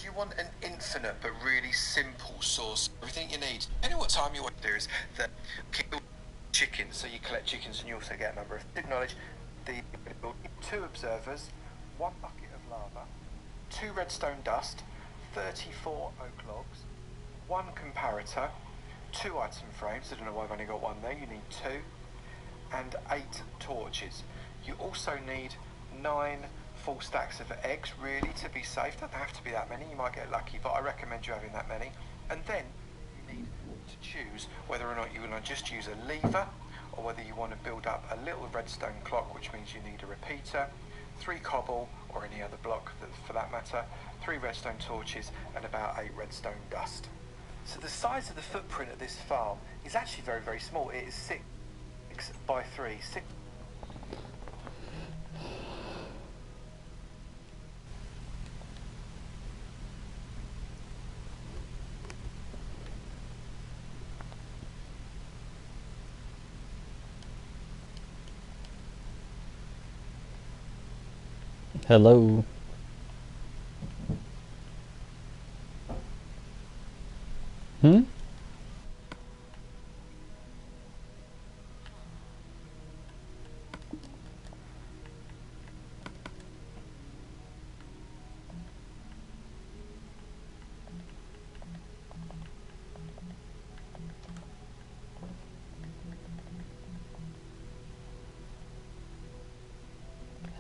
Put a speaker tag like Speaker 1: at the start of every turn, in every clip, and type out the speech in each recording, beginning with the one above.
Speaker 1: Do you want an infinite but really simple source? Everything you need. You know what time you want to do is that kill chickens, so you collect chickens and you also get a number of acknowledge the 2 observers, 1 bucket of lava, 2 redstone dust, 34 oak logs, 1 comparator, 2 item frames. I don't know why I've only got 1 there. You need 2, and 8 torches. You also need 9 full stacks of eggs, really, to be safe. Doesn't have to be that many. You might get lucky, but I recommend you having that many. And then you need to choose whether or not you want to just use a lever, or whether you want to build up a little redstone clock, which means you need a repeater, 3 cobble, or any other block for that matter, 3 redstone torches, and about 8 redstone dust. So the size of the footprint of this farm is actually very, very small. It is 6 by 3. 6.
Speaker 2: Hello. Hmm?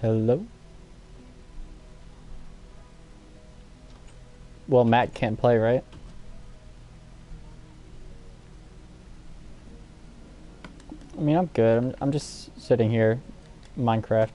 Speaker 2: Hello? Well, Matt can't play, right? I mean, I'm good. I'm just sitting here, Minecraft.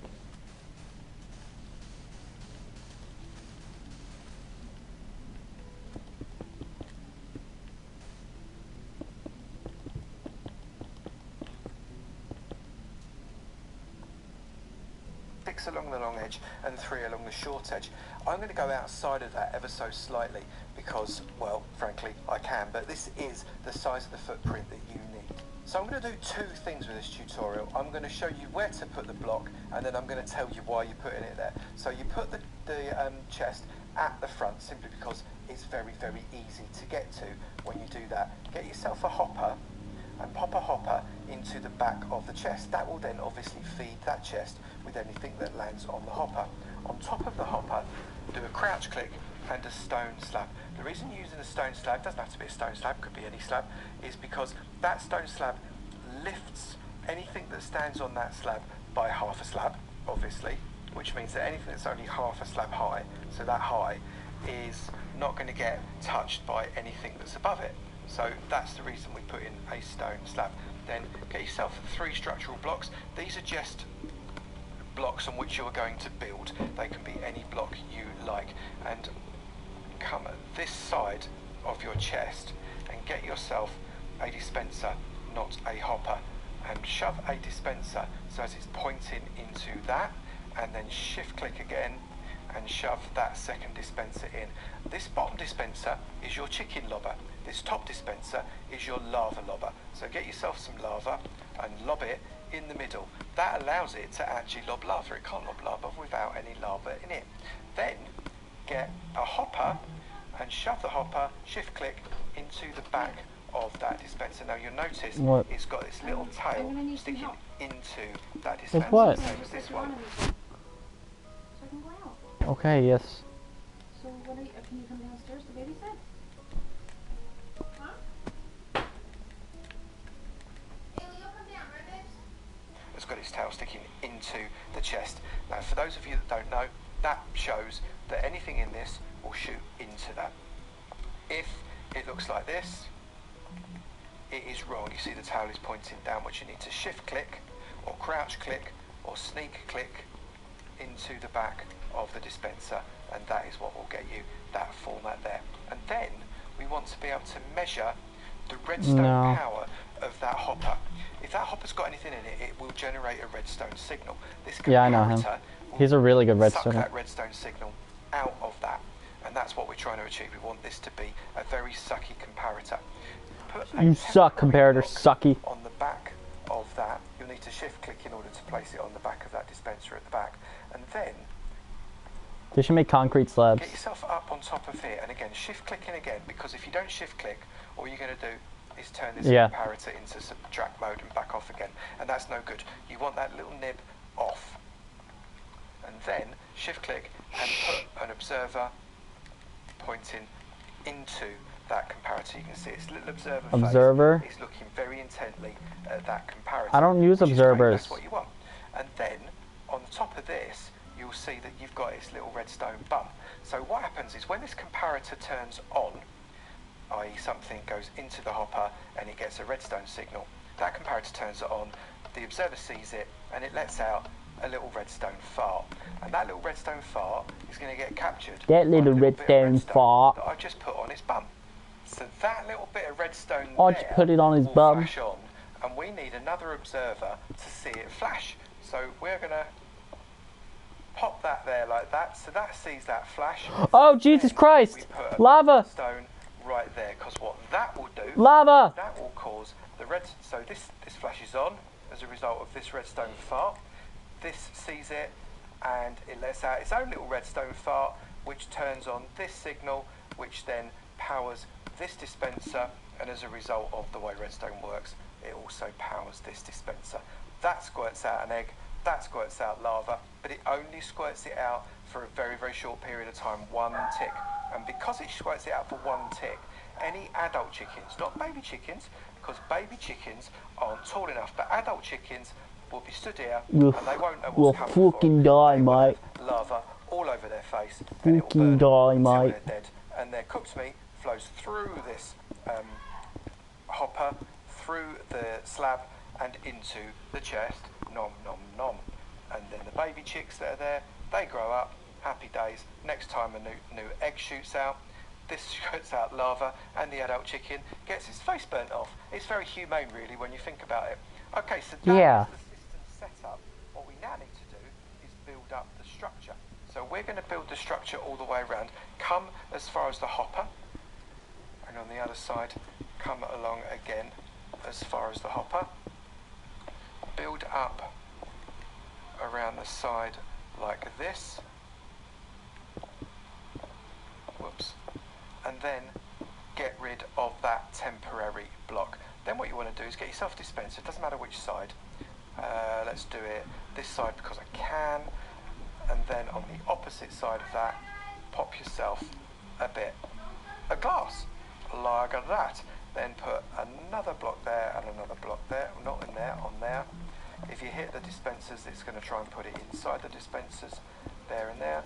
Speaker 1: Along the long edge and 3 along the short edge. I'm going to go outside of that ever so slightly because, well, frankly, I can, but this is the size of the footprint that you need. So I'm going to do 2 things with this tutorial. I'm going to show you where to put the block, and then I'm going to tell you why you're putting it there. So you put the chest at the front simply because it's very, very easy to get to when you do that. Get yourself a hopper and pop a hopper into the back of the chest. That will then obviously feed that chest with anything that lands on the hopper. On top of the hopper, do a crouch click and a stone slab. The reason you're using a stone slab, doesn't have to be a stone slab, could be any slab, is because that stone slab lifts anything that stands on that slab by half a slab, obviously, which means that anything that's only half a slab high, so that high, is not going to get touched by anything that's above it. So that's the reason we put in a stone slab. Then get yourself 3 structural blocks. These are just blocks on which you are going to build. They can be any block you like. And come this side of your chest and get yourself a dispenser, not a hopper, and shove a dispenser so as it's pointing into that, and then shift click again and shove that second dispenser in. This bottom dispenser is your chicken lobber. This top dispenser is your lava lobber. So get yourself some lava and lob it in the middle. That allows it to actually lob lava. It can't lob lava without any lava in it. Then get a hopper and shove the hopper, shift click, into the back of that dispenser. Now you'll notice it's got this little tail sticking into that dispenser.
Speaker 2: With what?
Speaker 1: Same as this one.
Speaker 2: Okay, yes.
Speaker 3: So what can you come downstairs to babysit?
Speaker 1: It's got its tail sticking into the chest. Now for those of you that don't know, that shows that anything in this will shoot into that. If it looks like this, it is wrong. You see the tail is pointing downwards. You need to shift click or crouch click or sneak click into the back of the dispenser, and that is what will get you that format there. And then we want to be able to measure the redstone power of that hopper. If that hopper's got anything in it, it will generate a redstone signal. This comparator,
Speaker 2: I know him. He's a really good redstone.
Speaker 1: Suck that redstone signal out of that, and that's what we're trying to achieve. We want this to be a very sucky comparator.
Speaker 2: You suck, comparator, sucky.
Speaker 1: On the back of that, you'll need to shift click in order to place it on the back of that dispenser at the back, and then
Speaker 2: they should make concrete slabs.
Speaker 1: get yourself up on top of here again, because if you don't shift click, all you're going to do is turn this
Speaker 2: Yeah.
Speaker 1: comparator into subtract mode and back off again, and that's no good. You want that little nib off, and then shift click and put an observer pointing into that comparator. You can see its little observer
Speaker 2: Observer.
Speaker 1: face is looking very intently at that comparator.
Speaker 2: I don't use
Speaker 1: which is great.
Speaker 2: observers.
Speaker 1: That's what you want. And then on the top of this, you'll see that you've got its little redstone bump. So what happens is when this comparator turns on, i.e. something goes into the hopper and it gets a redstone signal, that comparator turns it on, the observer sees it, and it lets out a little redstone fart. And that little redstone fart is going to get captured.
Speaker 2: That
Speaker 1: by a
Speaker 2: little
Speaker 1: bit of
Speaker 2: redstone fart.
Speaker 1: that I've just put on its bum. So that little bit of redstone
Speaker 2: I
Speaker 1: there
Speaker 2: just put it on his
Speaker 1: will
Speaker 2: bum.
Speaker 1: flash on, and we need another observer to see it flash. So we're going to pop that there like that, so that sees that flash.
Speaker 2: Oh, Jesus
Speaker 1: Then
Speaker 2: Christ!
Speaker 1: we put a
Speaker 2: Lava!
Speaker 1: stone right there, because what that will do,
Speaker 2: Lava!
Speaker 1: that will cause the red. So this flashes on as a result of this redstone fart. This sees it, and it lets out its own little redstone fart, which turns on this signal, which then powers this dispenser, and as a result of the way redstone works, it also powers this dispenser. That squirts out an egg, that squirts out lava, but it only squirts it out for a very, very short period of time, 1 tick. And because it squirts it out for 1 tick, any adult chickens, not baby chickens, because baby chickens aren't tall enough, but adult chickens will be stood here
Speaker 2: You'll
Speaker 1: and they won't know
Speaker 2: you'll
Speaker 1: what's coming for
Speaker 2: fucking
Speaker 1: them.
Speaker 2: die,
Speaker 1: They will
Speaker 2: mate.
Speaker 1: have lava all over their face, and it will
Speaker 2: Fucking
Speaker 1: burn them
Speaker 2: die,
Speaker 1: until
Speaker 2: mate.
Speaker 1: they're dead. And their cooked meat flows through this hopper, through the slab, and into the chest. Nom nom nom. And then the baby chicks that are there, they grow up. Happy days. Next time a new egg shoots out, this shoots out lava, and the adult chicken gets its face burnt off. It's very humane, really, when you think about it. Okay, so that
Speaker 2: Yeah.
Speaker 1: is the system set up. What we now need to do is build up the structure. So we're going to build the structure all the way around. Come as far as the hopper, and on the other side, come along again as far as the hopper. Build up around the side like this. Whoops. And then get rid of that temporary block. Then what you want to do is get yourself a dispenser. It doesn't matter which side. Let's do it this side because I can. And then on the opposite side of that, pop yourself a glass like that. Then put another block there and another block there. Not in there, on there. If you hit the dispensers, it's going to try and put it inside the dispensers. There and there.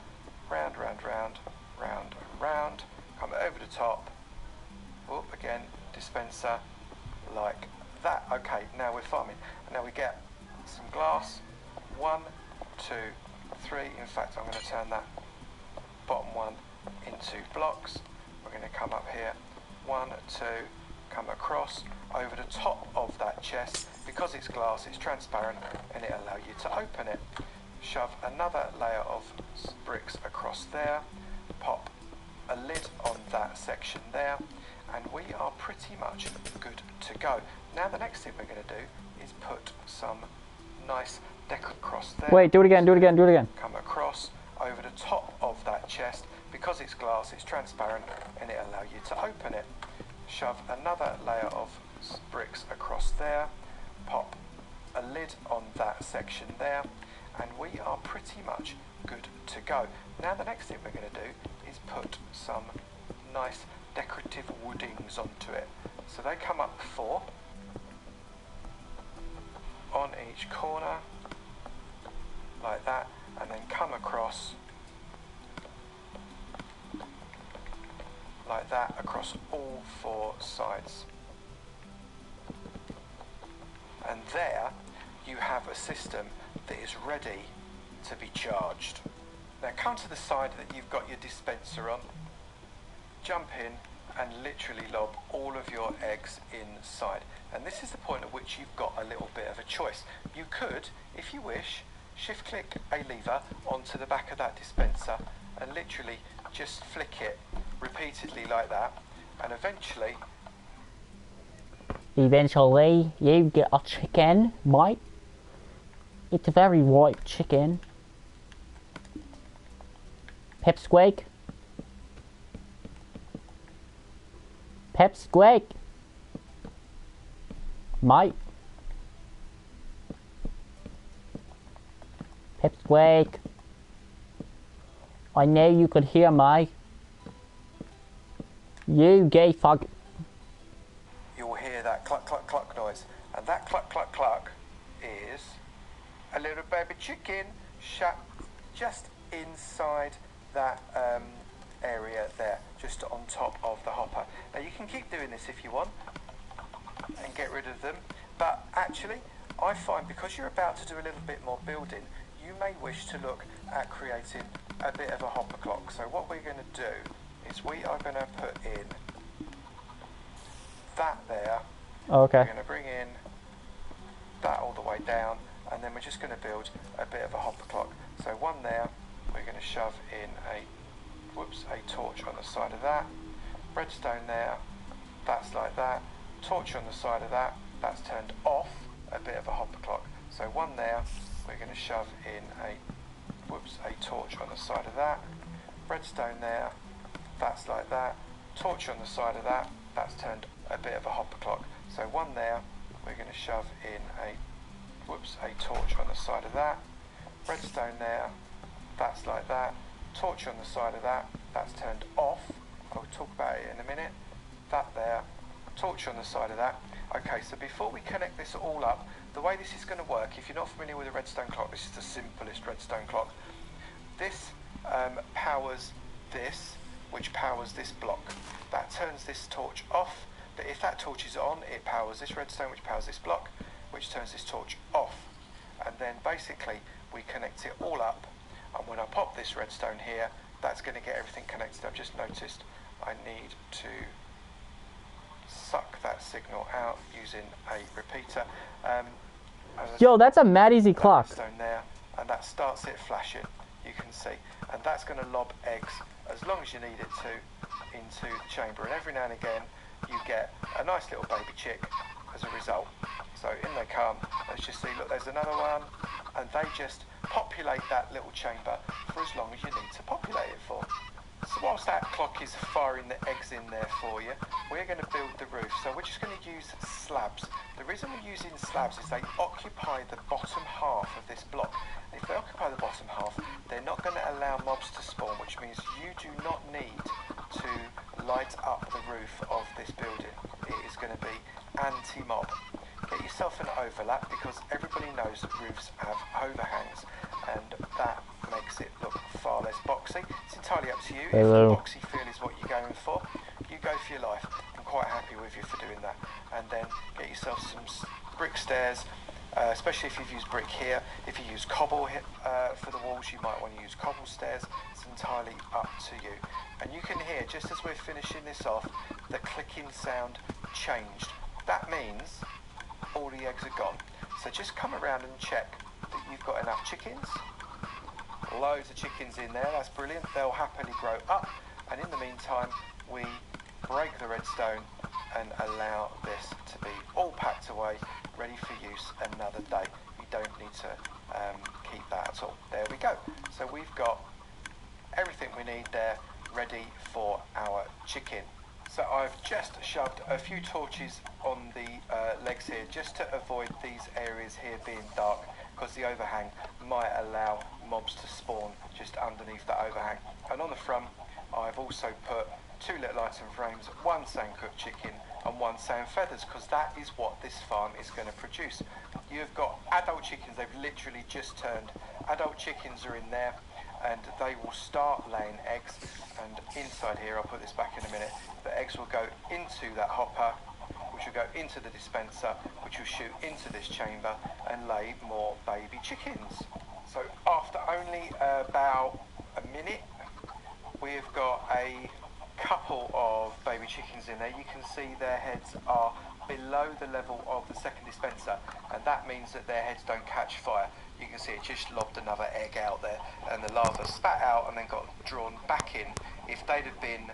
Speaker 1: Round, round, round, round, and round. Come over the top. Whoop, again, dispenser like that. Okay, now we're farming. And now we get some glass. 1, 2, 3. In fact, I'm going to turn that bottom one into blocks. We're going to come up here. 1, 2, come across over the top of that chest. Because it's glass, it's transparent, and it'll allow you to open it. Shove another layer of bricks across there. Pop a lid on that section there, and we are pretty much good to go. Now the next thing we're going to do is put some nice deco across there.
Speaker 2: Wait, do it again, do it again, do it again.
Speaker 1: Come across over the top of that chest. Because it's glass, it's transparent, and it'll allow you to open it. Shove another layer of bricks across there. Pop a lid on that section there, and we are pretty much good to go. Now the next thing we're going to do is put some nice decorative woodings onto it. So they come up 4 on each corner like that, and then come across like that across all 4 sides. And there you have a system that is ready to be charged. Now come to the side that you've got your dispenser on, jump in and literally lob all of your eggs inside. And this is the point at which you've got a little bit of a choice. You could, if you wish, shift click a lever onto the back of that dispenser and literally just flick it repeatedly like that, and eventually
Speaker 2: you get a chicken, mate. It's a very white chicken. Pipsqueak. Pipsqueak. Mate. Pipsqueak. I know you could hear me. You gay fuck.
Speaker 1: You'll hear that cluck, cluck, cluck noise. And that cluck, cluck, cluck is a little baby chicken shut just inside that area there, just on top of the hopper. Now you can keep doing this if you want and get rid of them, but actually I find because you're about to do a little bit more building, you may wish to look at creating a bit of a hopper clock. So what we're going to do is we are going to put in that there.
Speaker 2: Okay.
Speaker 1: We're going to bring in that all the way down, and then we're just going to build a bit of a hopper clock. So one there, we're going to shove in a torch on the side of that, redstone there, that's like that, torch on the side of that, that's turned off, a bit of a hopper clock. So one there, we're going to shove in a torch on the side of that, redstone there, that's like that, torch on the side of that, that's turned a bit of a hopper clock. So one there, we're going to shove in a torch on the side of that, redstone there, that's like that, torch on the side of that, that's turned off, I'll talk about it in a minute, that there, torch on the side of that. Okay, so before we connect this all up, the way this is going to work, if you're not familiar with a redstone clock, this is the simplest redstone clock. This powers this, which powers this block. That turns this torch off, but if that torch is on, it powers this redstone, which powers this block, which turns this torch off. And then basically we connect it all up, and when I pop this redstone here, that's going to get everything connected. I've just noticed I need to suck that signal out using a repeater.
Speaker 2: Yo, that's a mad easy clock.
Speaker 1: Redstone there, and that starts it flashing, you can see, and that's going to lob eggs as long as you need it to into the chamber, and every now and again you get a nice little baby chick as a result. So in they come, let's just see, look, there's another one, and they just populate that little chamber for as long as you need to populate it for. So whilst that clock is firing the eggs in there for you, we're going to build the roof. So we're just going to use slabs. The reason we're using slabs is they occupy the bottom half of this block. And if they occupy the bottom half, they're not going to allow mobs to spawn, which means you do not need to light up the roof of this building. It is going to be anti-mob. Get yourself an overlap, because everybody knows that roofs have overhangs, and that makes it look far less boxy. It's entirely up to you.
Speaker 2: Hello.
Speaker 1: If the boxy feel is what you're going for, you go for your life. I'm quite happy with you for doing that. And then get yourself some brick stairs, especially if you've used brick here. If you use cobble for the walls, you might want to use cobble stairs. It's entirely up to you. And you can hear, just as we're finishing this off, the clicking sound changed. That means all the eggs are gone. So just come around and check that you've got enough chickens. Loads of chickens in there, that's brilliant. They'll happily grow up, and in the meantime we break the redstone and allow this to be all packed away, ready for use another day. You don't need to keep that at all. There we go. So we've got everything we need there ready for our chicken. So I've just shoved a few torches on the legs here, just to avoid these areas here being dark, because the overhang might allow mobs to spawn just underneath that overhang. And on the front, I've also put 2 little item frames, 1 sand cooked chicken and 1 sand feathers, because that is what this farm is going to produce. You've got adult chickens, they've literally just turned. Adult chickens are in there, and they will start laying eggs, and inside here, I'll put this back in a minute, the eggs will go into that hopper, which will go into the dispenser, which will shoot into this chamber and lay more baby chickens. So after only about a minute, we've got a couple of baby chickens in there. You can see their heads are below the level of the second dispenser, and that means that their heads don't catch fire. You can see it just lobbed another egg out there, and the larva spat out and then got drawn back in. If they'd have been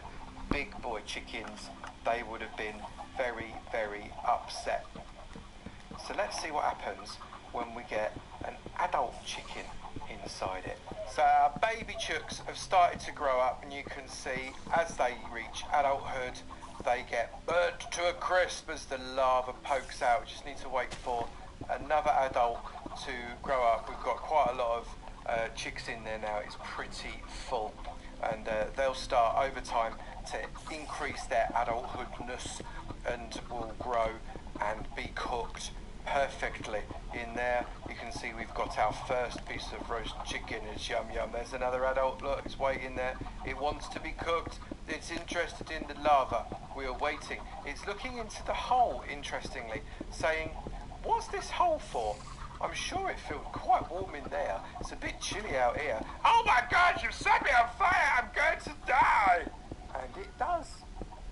Speaker 1: big boy chickens, they would have been very, very upset. So let's see what happens when we get an adult chicken inside it. So our baby chooks have started to grow up, and you can see as they reach adulthood, they get burnt to a crisp as the larva pokes out. We just need to wait for another adult to grow up. We've got quite a lot of chicks in there now. It's pretty full, and they'll start over time to increase their adulthoodness and will grow and be cooked perfectly. In there you can see we've got our first piece of roast chicken. It's yum yum. There's another adult, look, it's waiting there. It wants to be cooked. It's interested in the larva. We are waiting. It's looking into the hole, interestingly, saying, what's this hole for? I'm sure it feels quite warm in there. It's a bit chilly out here. Oh my God, you've set me on fire. I'm going to die. And it does.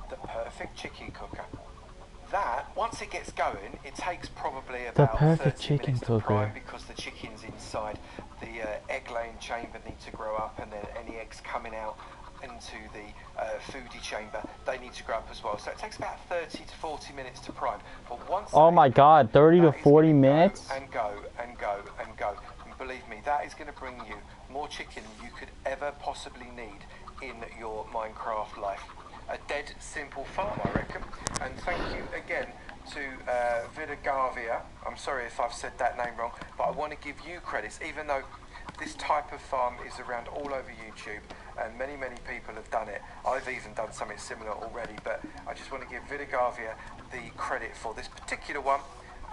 Speaker 1: The perfect chicken cooker. That, once it gets going, it takes probably about 30 minutes to prime because the chickens inside the egg-laying chamber need to grow up, and then any eggs coming out into the foodie chamber, they need to grow up as well. So it takes about 30 to 40 minutes to prime. But once
Speaker 2: oh my God, 30 to 40 minutes?
Speaker 1: And go, and go, and go. And believe me, that is going to bring you more chicken than you could ever possibly need in your Minecraft life. A dead simple farm, I reckon. And thank you again to Vidagavia. I'm sorry if I've said that name wrong, but I want to give you credits, even though this type of farm is around all over YouTube and many people have done it. I've even done something similar already, but I just want to give Vidagavia the credit for this particular one,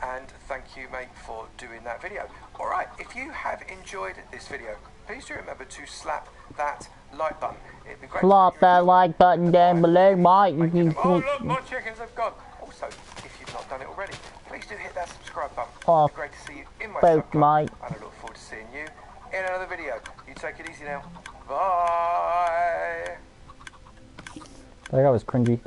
Speaker 1: and thank you, mate, for doing that video. Alright, if you have enjoyed this video, please do remember to slap that like button. It'd be great.
Speaker 2: Slap that like button down below, mate.
Speaker 1: Oh look, more chickens have gone. Also, if you've not done it already, please do hit that subscribe button.
Speaker 2: Oh,
Speaker 1: it'd be great to see you in my
Speaker 2: both,
Speaker 1: subscribe,
Speaker 2: mate.
Speaker 1: and I look forward to seeing you in another video. You take it easy now. Bye.
Speaker 2: That guy was cringy.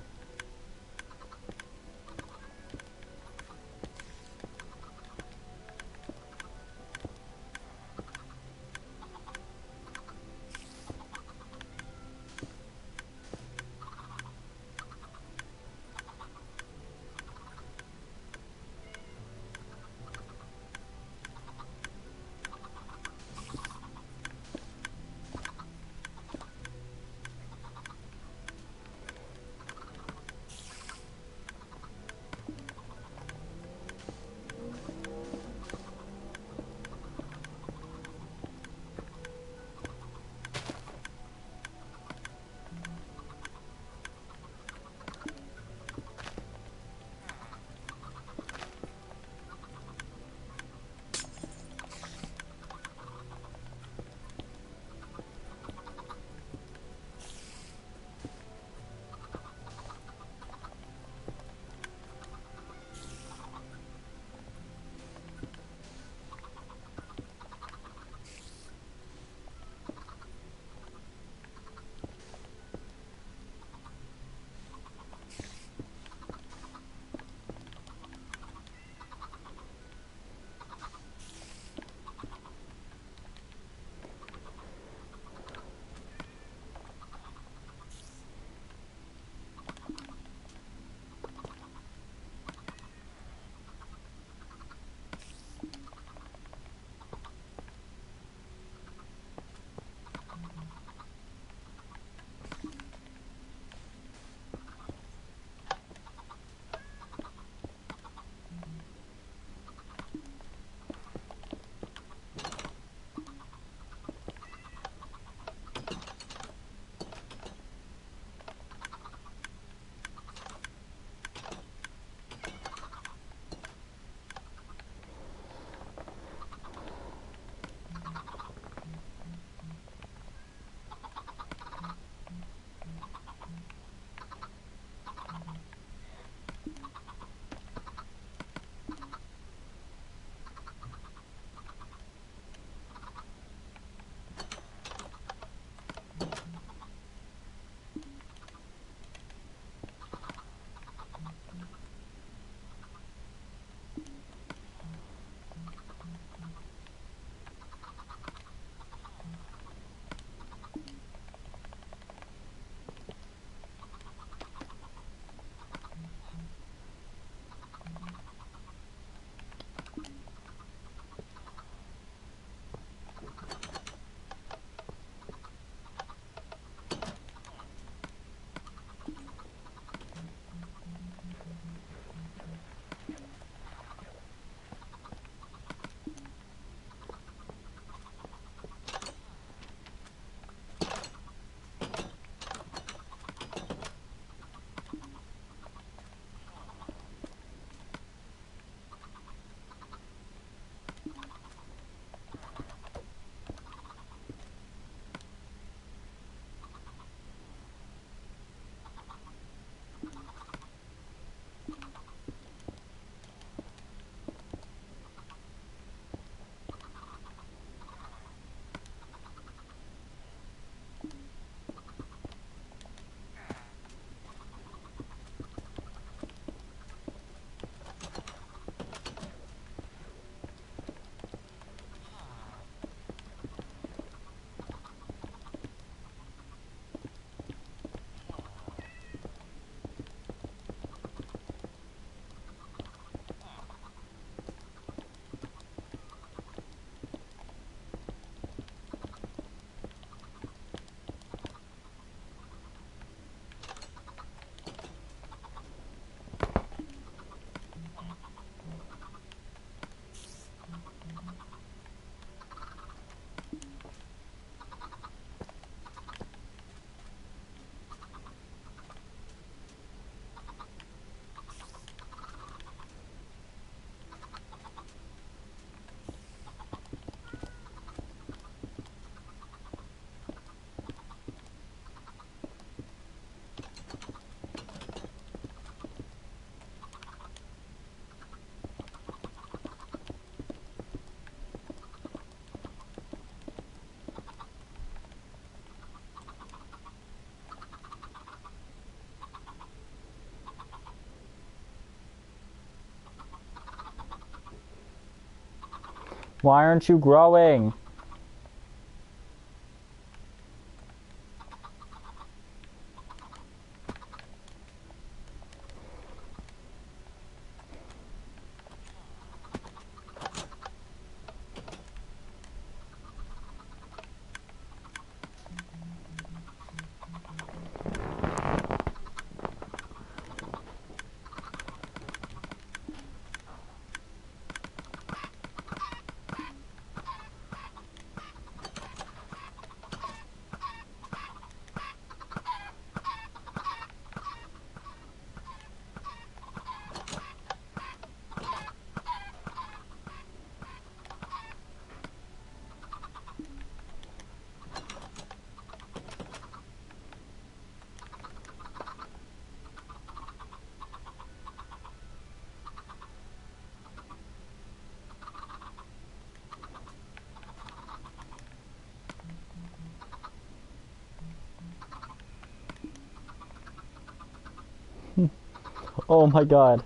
Speaker 2: Why aren't you growing? Oh my god.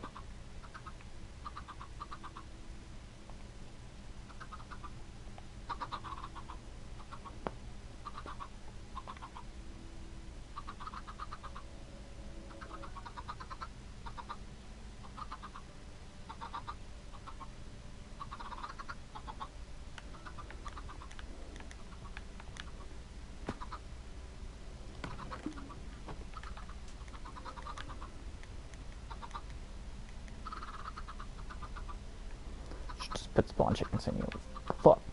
Speaker 2: Just put spawn chickens in you. Fuck.